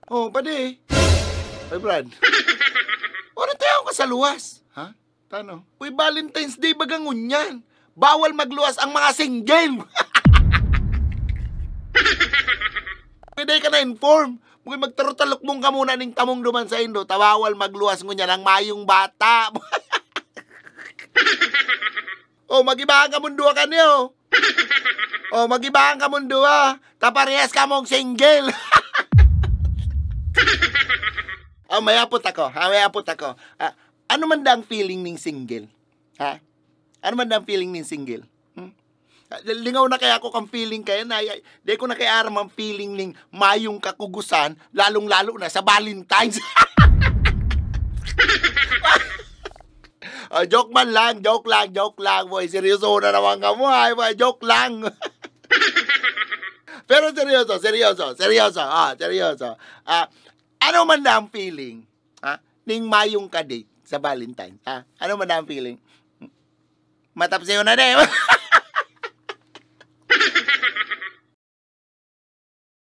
Oh, pwede. Ay, Brad. Ano tayo ka sa luwas? Ha? Tano? Uy, Valentine's Day bagangon yan. Bawal magluwas ang mga single. Pwede ka na inform. Kung magtarutalok mong ka muna ning tamong duman sa Indo, tawawal magluwas ngunya ng mayong bata. Oh, magibahan ka mundo ka niyo. Oh, magibahan ka mundo ha. Taparehas ka mong single. Oh, mayapot ako. Ano man dang feeling ning single? Ha? Ano man dang feeling ning single? Lingaw na kaya ako kang feeling kaya na. Di ko na kaya aram ang feeling ning mayong kakugusan, lalong-lalo na sa Valentine's. Joke lang, boy. Seryoso na naman ka mo, ay, boy. Joke lang. Pero seryoso. Ano man na ang feeling, ning mayong ka-date sa Valentine, Ano man na ang feeling? Matapos yun na,